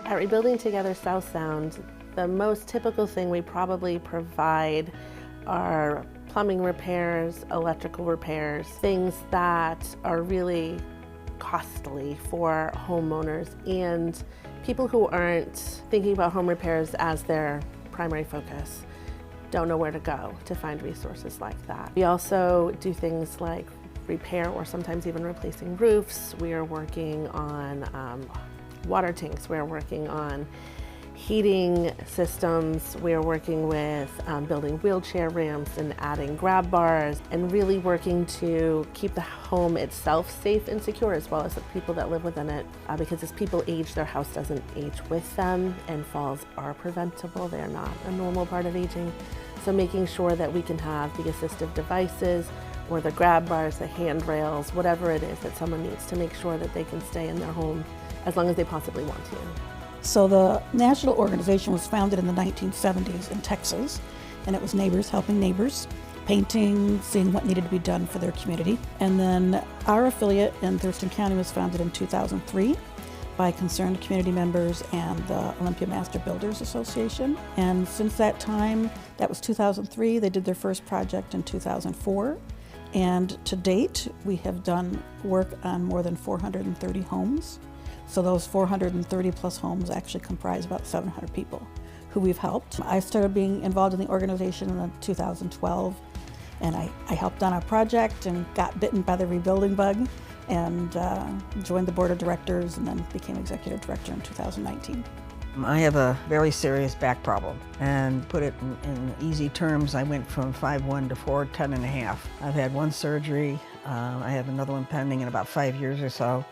At Rebuilding Together South Sound, the most typical thing we probably provide are plumbing repairs, electrical repairs, things that are really costly for homeowners and people who aren't thinking about home repairs as their primary focus don't know where to go to find resources like that. We also do things like repair or sometimes even replacing roofs. We are working on water tanks. We're working on heating systems. We're working with building wheelchair ramps and adding grab bars and really working to keep the home itself safe and secure as well as the people that live within it because as people age, their house doesn't age with them and falls are preventable. They're not a normal part of aging. So making sure that we can have the assistive devices or the grab bars, the handrails, whatever it is that someone needs to make sure that they can stay in their home as long as they possibly want to. So the national organization was founded in the 1970s in Texas, and it was neighbors helping neighbors, painting, seeing what needed to be done for their community. And then our affiliate in Thurston County was founded in 2003 by concerned community members and the Olympia Master Builders Association. And since that time, that was 2003, they did their first project in 2004. And to date, we have done work on more than 430 homes. So those 430 plus homes actually comprise about 700 people who we've helped. I started being involved in the organization in 2012, and I helped on a project and got bitten by the rebuilding bug and joined the board of directors and then became executive director in 2019. I have a very serious back problem, and put it in easy terms, I went from 5'1" to 4'10½". I've had one surgery. I have another one pending in about 5 years or so.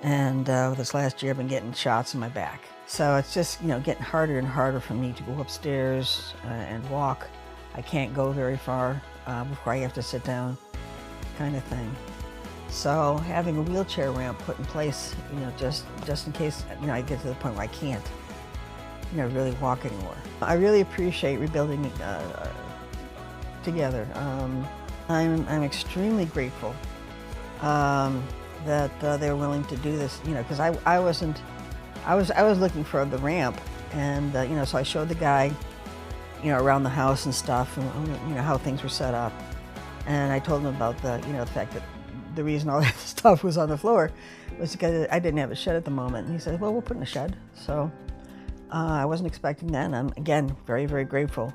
And this last year I've been getting shots in my back. So it's just, getting harder and harder for me to go upstairs and walk. I can't go very far before I have to sit down, kind of thing. So having a wheelchair ramp put in place, just in case, I get to the point where I can't, really walk anymore. I really appreciate Rebuilding Together. I'm extremely grateful that they're willing to do this, because I was looking for the ramp, and so I showed the guy, around the house and stuff, and how things were set up, and I told him about the fact that the reason all that stuff was on the floor was because I didn't have a shed at the moment, and he said, well, we'll put in a shed. So I wasn't expecting that, and I'm again very, very grateful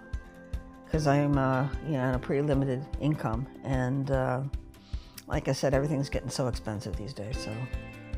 because I'm on a pretty limited income, and like I said, everything's getting so expensive these days, so.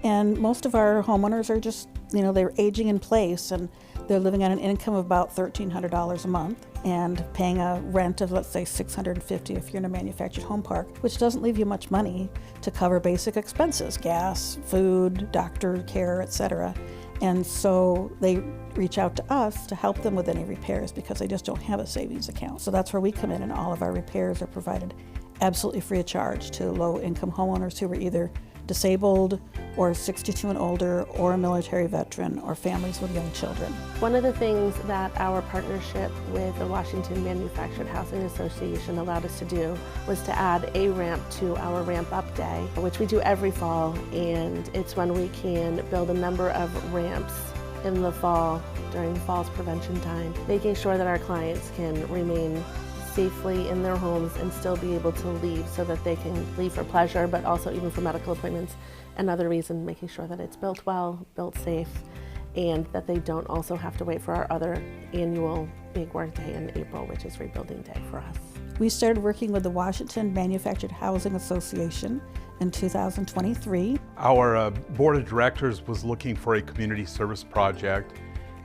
And most of our homeowners are just, they're aging in place and they're living on an income of about $1,300 a month and paying a rent of, let's say, $650 if you're in a manufactured home park, which doesn't leave you much money to cover basic expenses, gas, food, doctor care, etc. And so they reach out to us to help them with any repairs because they just don't have a savings account. So that's where we come in, and all of our repairs are provided absolutely free of charge to low-income homeowners who are either disabled or 62 and older or a military veteran or families with young children. One of the things that our partnership with the Washington Manufactured Housing Association allowed us to do was to add a ramp to our Ramp Up Day, which we do every fall, and it's when we can build a number of ramps in the fall during the fall's prevention time, making sure that our clients can remain safely in their homes and still be able to leave so that they can leave for pleasure, but also even for medical appointments and other reasons, making sure that it's built well, built safe, and that they don't also have to wait for our other annual big work day in April, which is Rebuilding Day for us. We started working with the Washington Manufactured Housing Association in 2023. Our board of directors was looking for a community service project.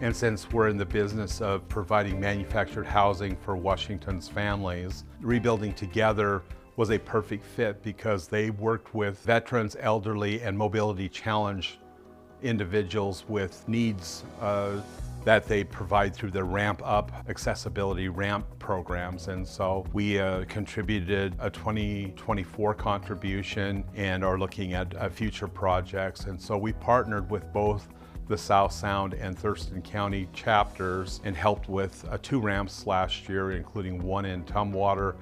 And since we're in the business of providing manufactured housing for Washington's families, Rebuilding Together was a perfect fit because they worked with veterans, elderly, and mobility challenged individuals with needs that they provide through their Ramp Up accessibility ramp programs. And so we contributed a 2024 contribution and are looking at future projects. And so we partnered with both the South Sound and Thurston County chapters and helped with 2 ramps last year, including one in Tumwater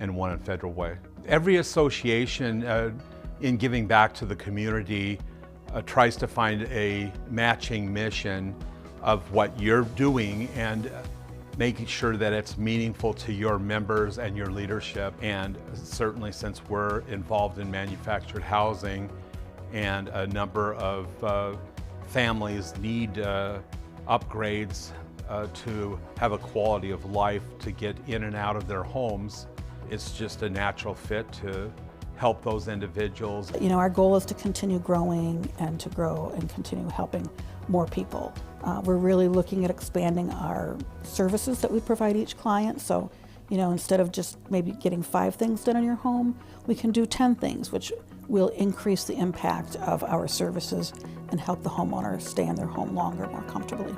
and one in Federal Way. Every association in giving back to the community tries to find a matching mission of what you're doing and making sure that it's meaningful to your members and your leadership. And certainly since we're involved in manufactured housing and a number of families need upgrades to have a quality of life to get in and out of their homes, it's just a natural fit to help those individuals. You know, our goal is to continue growing and to grow and continue helping more people. We're really looking at expanding our services that we provide each client. So, you know, instead of just maybe getting 5 things done in your home, we can do 10 things, which will increase the impact of our services and help the homeowner stay in their home longer, more comfortably.